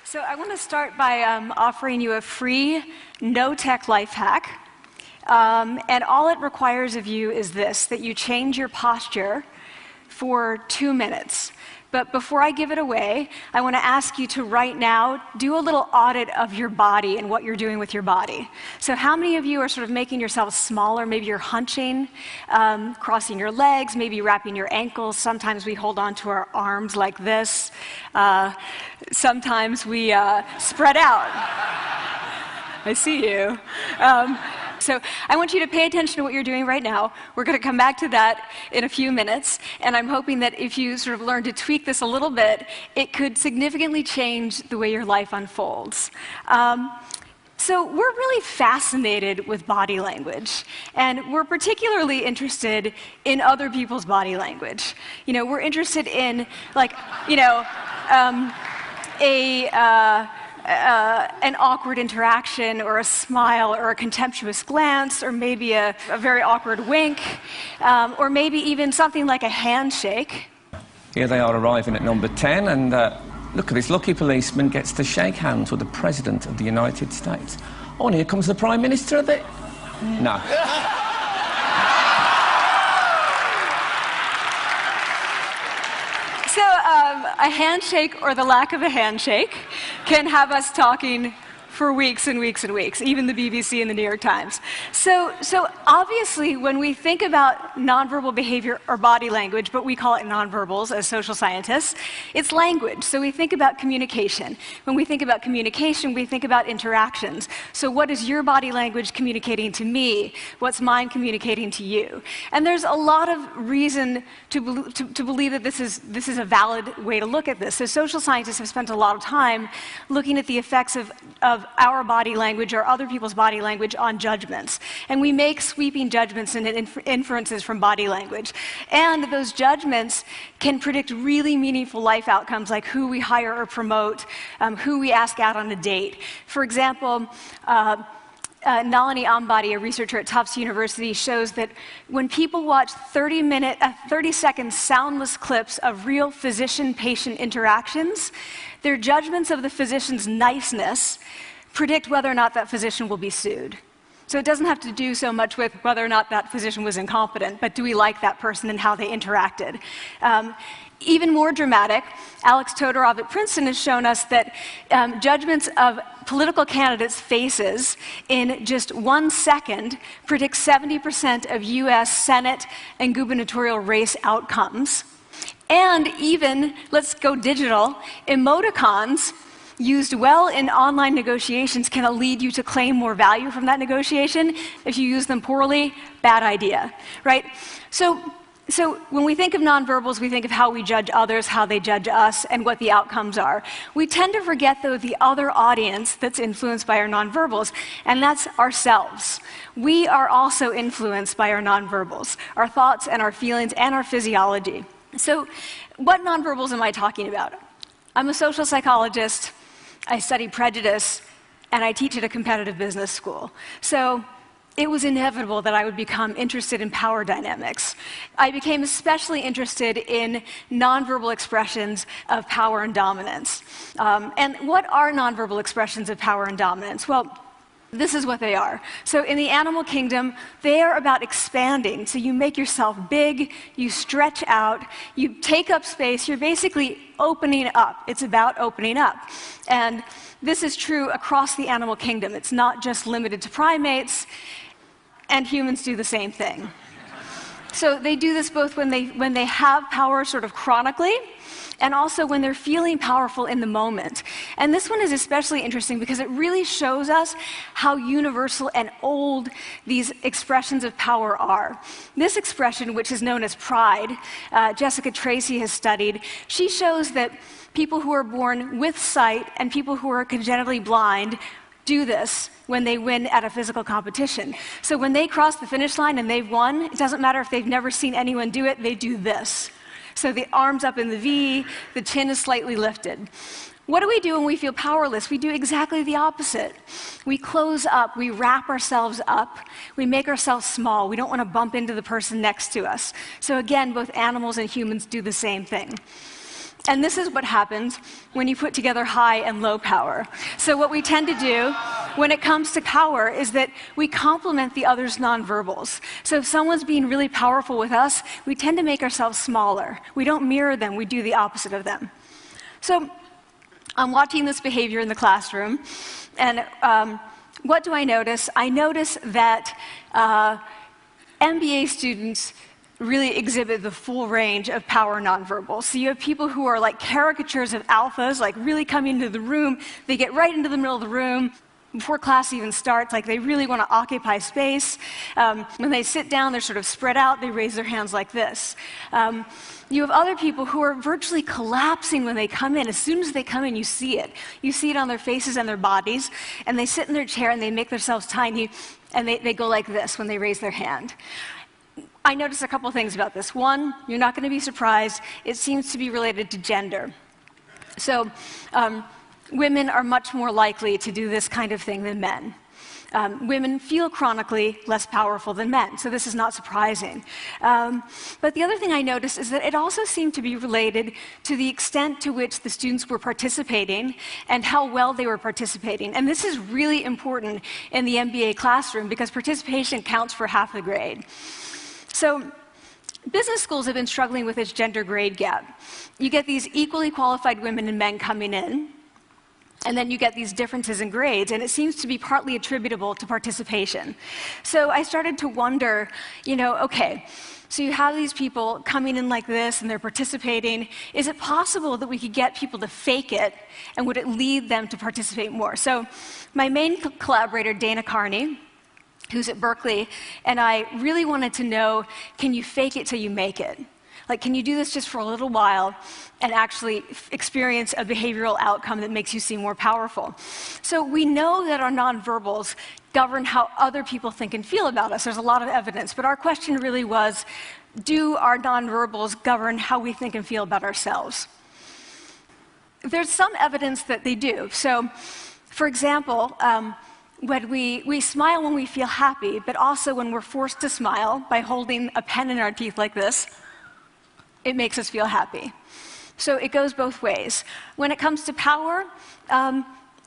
So I want to start by offering you a free, no-tech life hack. And all it requires of you is this, that you change your posture for 2 minutes. But before I give it away, I want to ask you to right now do a little audit of your body and what you're doing with your body. So how many of you are sort of making yourselves smaller? Maybe you're hunching, crossing your legs, maybe wrapping your ankles. Sometimes we hold on to our arms like this. Sometimes we spread out. I see you. So I want you to pay attention to what you're doing right now. We're going to come back to that in a few minutes, and I'm hoping that if you sort of learn to tweak this a little bit, it could significantly change the way your life unfolds. So we're really fascinated with body language, and we're particularly interested in other people's body language. You know, we're interested in, like, an awkward interaction, or a smile, or a contemptuous glance, or maybe a very awkward wink, or maybe even something like a handshake. Here they are arriving at number 10, and look at this lucky policeman gets to shake hands with the President of the United States. Oh, and here comes the Prime Minister of the... No. So a handshake, or the lack of a handshake, can have us talking for weeks and weeks and weeks, even the BBC and the New York Times. So obviously, when we think about nonverbal behavior or body language, but we call it nonverbals as social scientists, it's language. So we think about communication. When we think about communication, we think about interactions. So what is your body language communicating to me? What's mine communicating to you? And there's a lot of reason to believe that this is a valid way to look at this. So social scientists have spent a lot of time looking at the effects of our body language or other people's body language on judgments. And we make sweeping judgments and inferences from body language. And those judgments can predict really meaningful life outcomes, like who we hire or promote, who we ask out on a date. For example, Nalini Ambady, a researcher at Tufts University, shows that when people watch 30-second soundless clips of real physician-patient interactions, their judgments of the physician's niceness predict whether or not that physician will be sued. So it doesn't have to do so much with whether or not that physician was incompetent, but do we like that person and how they interacted? Even more dramatic, Alex Todorov at Princeton has shown us that judgments of political candidates' faces in just 1 second predict 70% of US Senate and gubernatorial race outcomes. And even, let's go digital, emoticons used well in online negotiations can lead you to claim more value from that negotiation. If you use them poorly, bad idea, right? So when we think of nonverbals, we think of how we judge others, how they judge us, and what the outcomes are. We tend to forget, though, the other audience that's influenced by our nonverbals, and that's ourselves. We are also influenced by our nonverbals, our thoughts and our feelings and our physiology. So what nonverbals am I talking about? I'm a social psychologist. I study prejudice, and I teach at a competitive business school. So it was inevitable that I would become interested in power dynamics. I became especially interested in nonverbal expressions of power and dominance. And what are nonverbal expressions of power and dominance? Well, this is what they are. So in the animal kingdom, they are about expanding. So you make yourself big, you stretch out, you take up space, you're basically opening up. It's about opening up. And this is true across the animal kingdom. It's not just limited to primates, and humans do the same thing. So they do this both when they have power sort of chronically, and also when they're feeling powerful in the moment. And this one is especially interesting because it really shows us how universal and old these expressions of power are. This expression, which is known as pride, Jessica Tracy has studied, she shows that people who are born with sight and people who are congenitally blind do this when they win at a physical competition. So when they cross the finish line and they've won, it doesn't matter if they've never seen anyone do it, they do this. So the arms up in the V, the chin is slightly lifted. What do we do when we feel powerless? We do exactly the opposite. We close up, we wrap ourselves up, we make ourselves small. We don't want to bump into the person next to us. So again, both animals and humans do the same thing. And this is what happens when you put together high and low power. So what we tend to do when it comes to power is that we complement the other's nonverbals. So if someone's being really powerful with us, we tend to make ourselves smaller. We don't mirror them, we do the opposite of them. So I'm watching this behavior in the classroom, and what do I notice? I notice that MBA students really exhibit the full range of power nonverbals. So you have people who are like caricatures of alphas, like really coming into the room. They get right into the middle of the room before class even starts, like they really want to occupy space. When they sit down, they're sort of spread out. They raise their hands like this. You have other people who are virtually collapsing when they come in. As soon as they come in, you see it. You see it on their faces and their bodies, and they sit in their chair and they make themselves tiny, and they go like this when they raise their hand. I noticed a couple things about this. One, you're not going to be surprised. It seems to be related to gender. So women are much more likely to do this kind of thing than men. Women feel chronically less powerful than men, so this is not surprising. But the other thing I noticed is that it also seemed to be related to the extent to which the students were participating and how well they were participating. And this is really important in the MBA classroom because participation counts for half the grade. So business schools have been struggling with this gender grade gap. You get these equally qualified women and men coming in, and then you get these differences in grades, and it seems to be partly attributable to participation. So I started to wonder, okay, so you have these people coming in like this, and they're participating. Is it possible that we could get people to fake it, and would it lead them to participate more? So my main collaborator, Dana Carney, who's at Berkeley, and I really wanted to know, can you fake it till you make it? Like, can you do this just for a little while and actually experience a behavioral outcome that makes you seem more powerful? So we know that our nonverbals govern how other people think and feel about us. There's a lot of evidence, but our question really was, do our nonverbals govern how we think and feel about ourselves? There's some evidence that they do. So, for example, when we smile when we feel happy, but also when we're forced to smile by holding a pen in our teeth like this, it makes us feel happy. So it goes both ways. When it comes to power,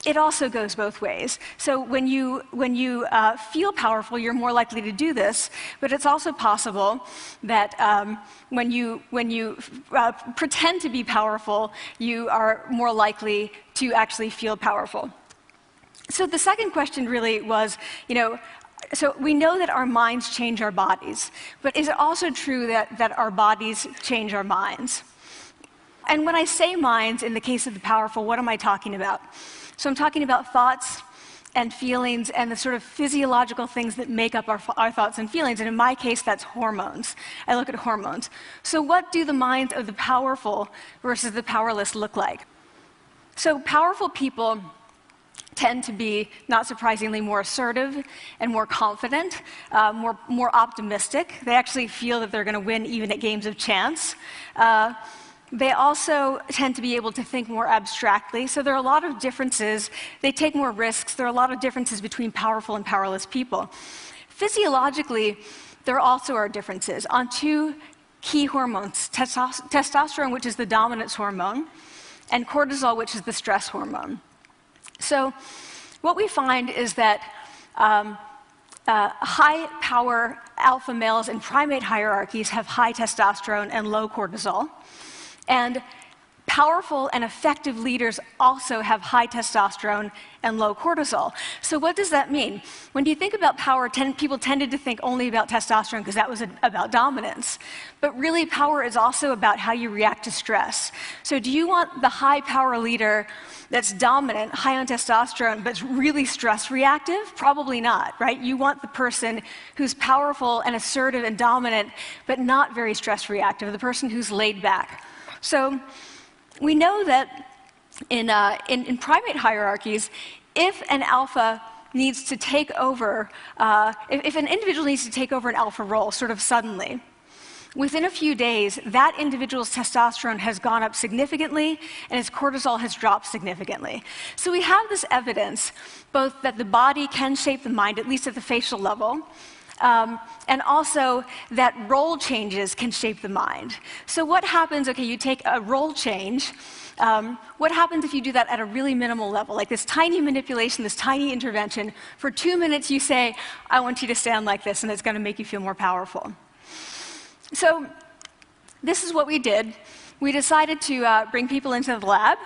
it also goes both ways. So when you feel powerful, you're more likely to do this, but it's also possible that when you pretend to be powerful, you are more likely to actually feel powerful. So the second question really was, so we know that our minds change our bodies, but is it also true that our bodies change our minds? And when I say minds, in the case of the powerful, what am I talking about? So I'm talking about thoughts and feelings and the sort of physiological things that make up our thoughts and feelings. And in my case, that's hormones. I look at hormones. So what do the minds of the powerful versus the powerless look like? So powerful people tend to be, not surprisingly, more assertive and more confident, more optimistic. They actually feel that they're going to win even at games of chance. They also tend to be able to think more abstractly. So there are a lot of differences. They take more risks. There are a lot of differences between powerful and powerless people. Physiologically, there also are differences on two key hormones, testosterone, which is the dominance hormone, and cortisol, which is the stress hormone. So what we find is that high-power alpha males in primate hierarchies have high testosterone and low cortisol. And powerful and effective leaders also have high testosterone and low cortisol. So what does that mean? When you think about power, people tended to think only about testosterone because that was about dominance. But really, power is also about how you react to stress. So do you want the high-power leader that's dominant, high on testosterone, but really stress reactive? Probably not, right? You want the person who's powerful and assertive and dominant, but not very stress reactive, the person who's laid back. So we know that in primate hierarchies, if an alpha needs to take over, if an individual needs to take over an alpha role sort of suddenly, within a few days, that individual's testosterone has gone up significantly and his cortisol has dropped significantly. So we have this evidence, both that the body can shape the mind, at least at the facial level, and also that role changes can shape the mind. So what happens, okay, you take a role change, what happens if you do that at a really minimal level, like this tiny manipulation, this tiny intervention? For 2 minutes you say, I want you to stand like this, and it's going to make you feel more powerful. So this is what we did. We decided to bring people into the lab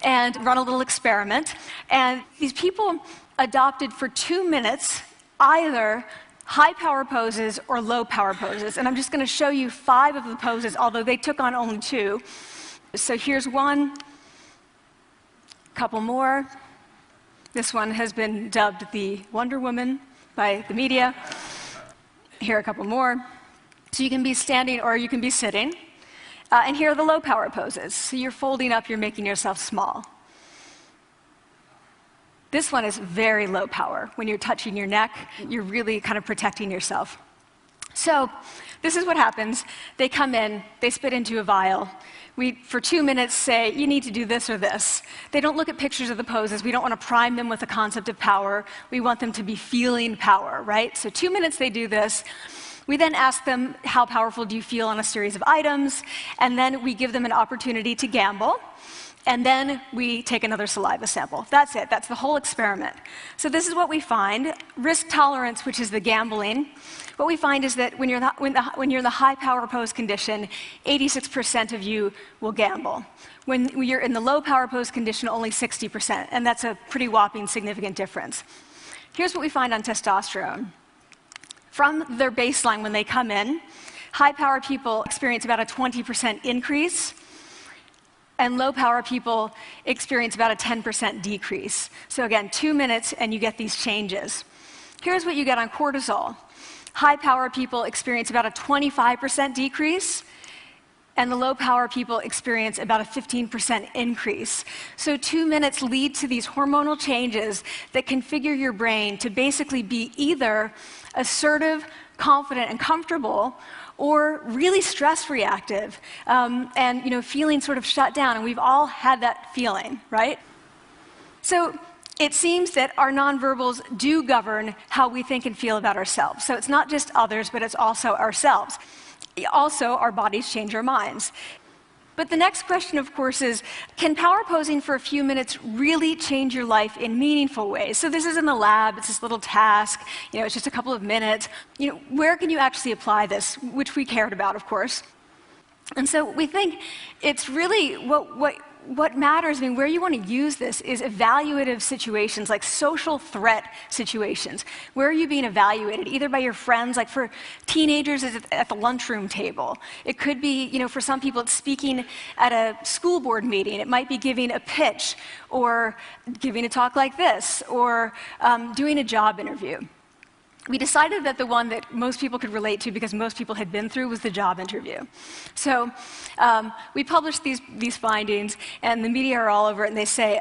and run a little experiment. And these people adopted for 2 minutes either high power poses or low power poses. And I'm just going to show you 5 of the poses, although they took on only 2. So here's one, couple more. This one has been dubbed the Wonder Woman by the media. Here are a couple more. So you can be standing or you can be sitting. And here are the low power poses. So you're folding up, you're making yourself small. This one is very low power. When you're touching your neck, you're really kind of protecting yourself. So this is what happens. They come in, they spit into a vial. We, for 2 minutes, say, you need to do this or this. They don't look at pictures of the poses. We don't want to prime them with the concept of power. We want them to be feeling power, right? So 2 minutes they do this. We then ask them, how powerful do you feel on a series of items? And then we give them an opportunity to gamble. And then we take another saliva sample. That's it. That's the whole experiment. So this is what we find. Risk tolerance, which is the gambling. What we find is that when you're in the high power pose condition, 86% of you will gamble. When you're in the low power pose condition, only 60%. And that's a pretty whopping significant difference. Here's what we find on testosterone. From their baseline when they come in, high power people experience about a 20% increase, and low power people experience about a 10% decrease. So again, 2 minutes and you get these changes. Here's what you get on cortisol. High power people experience about a 25% decrease, and the low power people experience about a 15% increase. So 2 minutes lead to these hormonal changes that configure your brain to basically be either assertive, confident, and comfortable, or really stress reactive, and feeling sort of shut down. And we've all had that feeling, right? So it seems that our nonverbals do govern how we think and feel about ourselves. So it's not just others, but it's also ourselves. Also, our bodies change our minds. But the next question, of course, is, can power posing for a few minutes really change your life in meaningful ways? So this is in the lab, it's this little task, it's just a couple of minutes. Where can you actually apply this, which we cared about, of course. And so we think it's really what matters, where you want to use this is evaluative situations, like social threat situations. Where are you being evaluated? Either by your friends, like for teenagers, it's at the lunchroom table. It could be, for some people, it's speaking at a school board meeting. It might be giving a pitch, or giving a talk like this, or doing a job interview. We decided that the one that most people could relate to, because most people had been through, was the job interview. So we published these findings, and the media are all over it, and they say,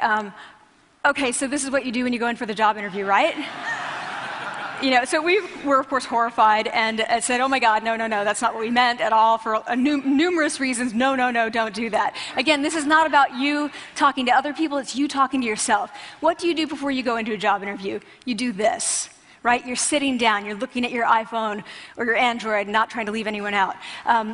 okay, so this is what you do when you go in for the job interview, right? So we were, of course, horrified and said, oh my God, no, that's not what we meant at all, for numerous reasons. No, don't do that. Again, this is not about you talking to other people, it's you talking to yourself. What do you do before you go into a job interview? You do this. Right? You're sitting down, you're looking at your iPhone or your Android, not trying to leave anyone out.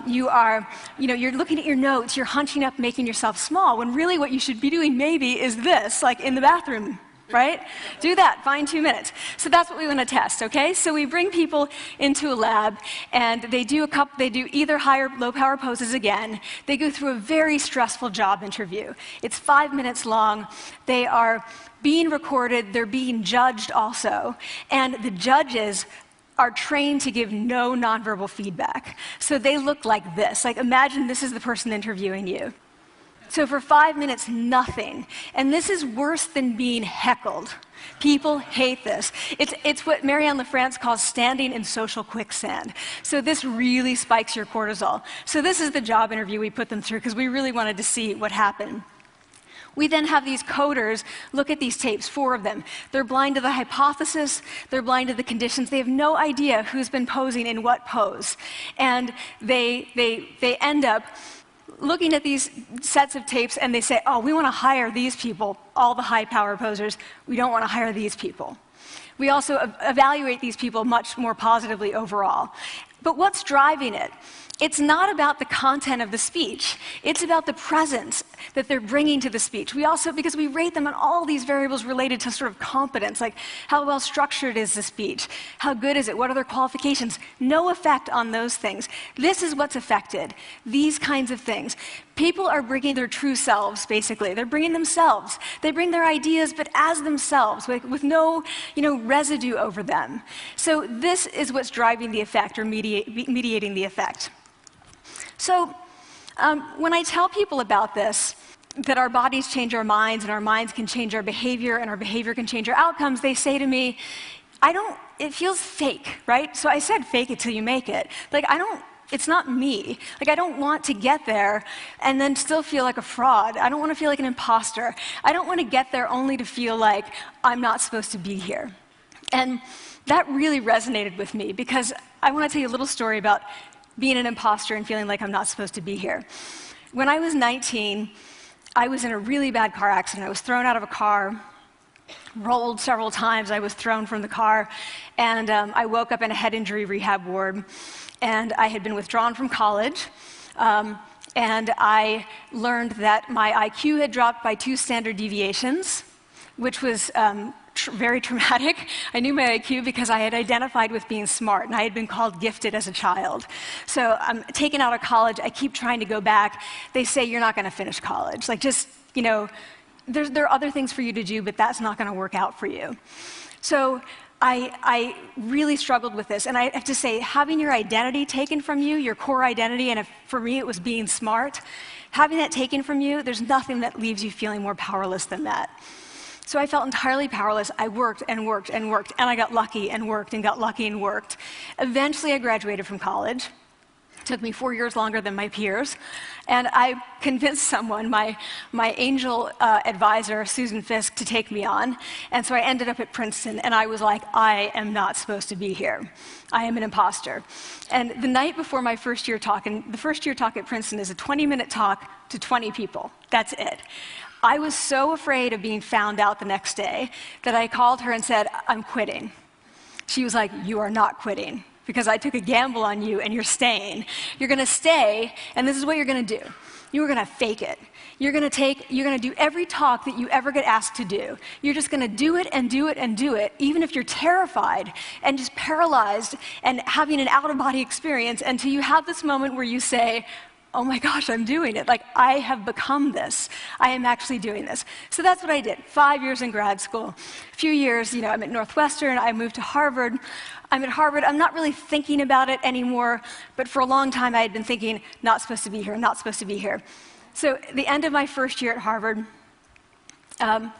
You're looking at your notes, you're hunching up, making yourself small, when really what you should be doing maybe is this, like in the bathroom, right? Do that, find 2 minutes. So that's what we want to test, okay? So we bring people into a lab, and they do either high or low power poses again. They go through a very stressful job interview. It's 5 minutes long. They are being recorded, they're being judged also, and the judges are trained to give no nonverbal feedback. So they look like this. Like, imagine this is the person interviewing you. So for 5 minutes, nothing. And this is worse than being heckled. People hate this. It's what Marianne LaFrance calls standing in social quicksand. So this really spikes your cortisol. So this is the job interview we put them through, because we really wanted to see what happened. We then have these coders look at these tapes, 4 of them. They're blind to the hypothesis, they're blind to the conditions. They have no idea who's been posing in what pose. And they end up looking at these sets of tapes, and they say, oh, we want to hire these people, all the high power posers. We don't want to hire these people. We also evaluate these people much more positively overall. But what's driving it? It's not about the content of the speech. It's about the presence that they're bringing to the speech. We also, because we rate them on all these variables related to sort of competence, like how well structured is the speech? How good is it? What are their qualifications? No effect on those things. This is what's affected. These kinds of things. People are bringing their true selves, basically. They're bringing themselves. They bring their ideas, but as themselves, with no, residue over them. So this is what's driving the effect or mediating the effect. So when I tell people about this, that our bodies change our minds and our minds can change our behavior and our behavior can change our outcomes, they say to me, it feels fake, right? So I said fake it till you make it. It's not me. I don't want to get there and then still feel like a fraud. I don't want to feel like an imposter. I don't want to get there only to feel like I'm not supposed to be here. And that really resonated with me because I want to tell you a little story about being an imposter and feeling like I'm not supposed to be here. When I was 19, I was in a really bad car accident. I was thrown out of a car, rolled several times. I was thrown from the car, and I woke up in a head injury rehab ward. And I had been withdrawn from college, and I learned that my IQ had dropped by 2 standard deviations, which was very traumatic. I knew my IQ because I had identified with being smart, and I had been called gifted as a child. So I'm taken out of college. I keep trying to go back. They say, you're not going to finish college. There are other things for you to do, but that's not going to work out for you. So I really struggled with this, and I have to say, having your identity taken from you, your core identity, and for me it was being smart, having that taken from you, there's nothing that leaves you feeling more powerless than that. So I felt entirely powerless. I worked and worked and worked, and I got lucky and worked and got lucky and worked. Eventually I graduated from college. It took me 4 years longer than my peers. And I convinced someone, my angel advisor, Susan Fisk, to take me on. And so I ended up at Princeton, and I was like, I am not supposed to be here. I am an imposter. And the night before my first year talk, and the first year talk at Princeton is a 20-minute talk to 20 people. That's it. I was so afraid of being found out the next day that I called her and said, I'm quitting. She was like, you are not quitting, because I took a gamble on you and you're staying. You're going to stay, and this is what you're going to do. You're going to fake it. You're going to do every talk that you ever get asked to do. You're just going to do it and do it and do it, even if you're terrified and just paralyzed and having an out-of-body experience until you have this moment where you say, oh my gosh, I'm doing it. I have become this. I am actually doing this. So that's what I did. 5 years in grad school. A few years, I'm at Northwestern. I moved to Harvard. I'm at Harvard. I'm not really thinking about it anymore, but for a long time I had been thinking, not supposed to be here, not supposed to be here. So at the end of my first year at Harvard, a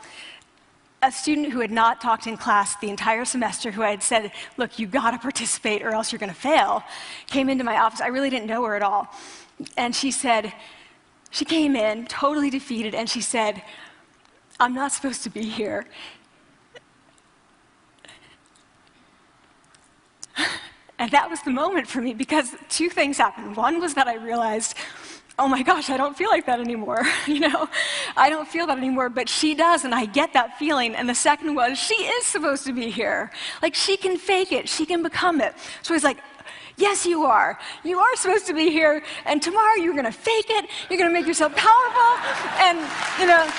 student who had not talked in class the entire semester, who I had said, look, you got to participate or else you're going to fail, came into my office. I really didn't know her at all. And she came in totally defeated, and she said, I'm not supposed to be here. And that was the moment for me, because 2 things happened. One was that I realized, oh my gosh, I don't feel like that anymore. I don't feel that anymore, but she does, and I get that feeling. And the second was, she is supposed to be here. She can fake it, she can become it. So I was like, yes, you are. You are supposed to be here, and tomorrow you're going to fake it, you're going to make yourself powerful, and, you're going to...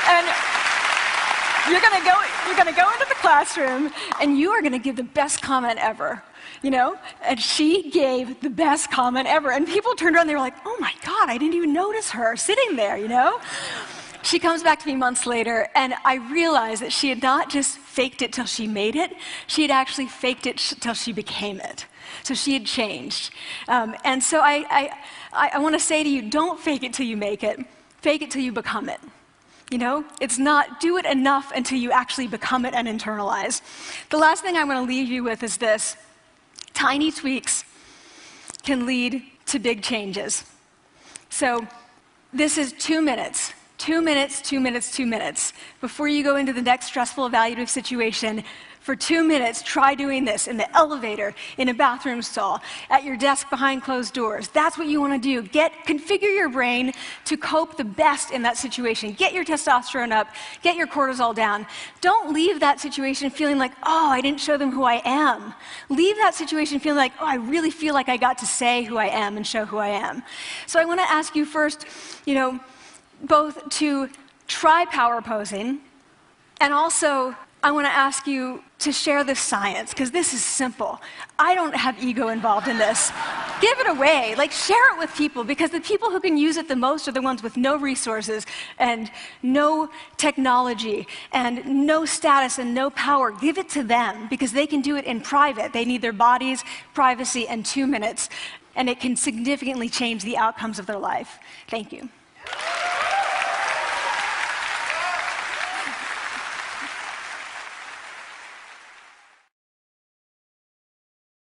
and you're going to go into the classroom, and you are going to give the best comment ever, And she gave the best comment ever, and people turned around, and they were like, oh my God, I didn't even notice her sitting there, She comes back to me months later, and I realized that she had not just faked it till she made it, she had actually faked it till she became it. So she had changed. And so I want to say to you, don't fake it till you make it. Fake it till you become it. It's not do it enough until you actually become it and internalize. The last thing I want to leave you with is this. Tiny tweaks can lead to big changes. So this is 2 minutes. 2 minutes, 2 minutes, 2 minutes. Before you go into the next stressful, evaluative situation, for 2 minutes, try doing this in the elevator, in a bathroom stall, at your desk behind closed doors. That's what you want to do. Configure your brain to cope the best in that situation. Get your testosterone up, get your cortisol down. Don't leave that situation feeling like, oh, I didn't show them who I am. Leave that situation feeling like, oh, I really feel like I got to say who I am and show who I am. So I want to ask you first, both to try power posing, and also I want to ask you to share the science, because this is simple. I don't have ego involved in this. Give it away. Share it with people, because the people who can use it the most are the ones with no resources and no technology and no status and no power. Give it to them, because they can do it in private. They need their bodies, privacy, and 2 minutes, and it can significantly change the outcomes of their life. Thank you.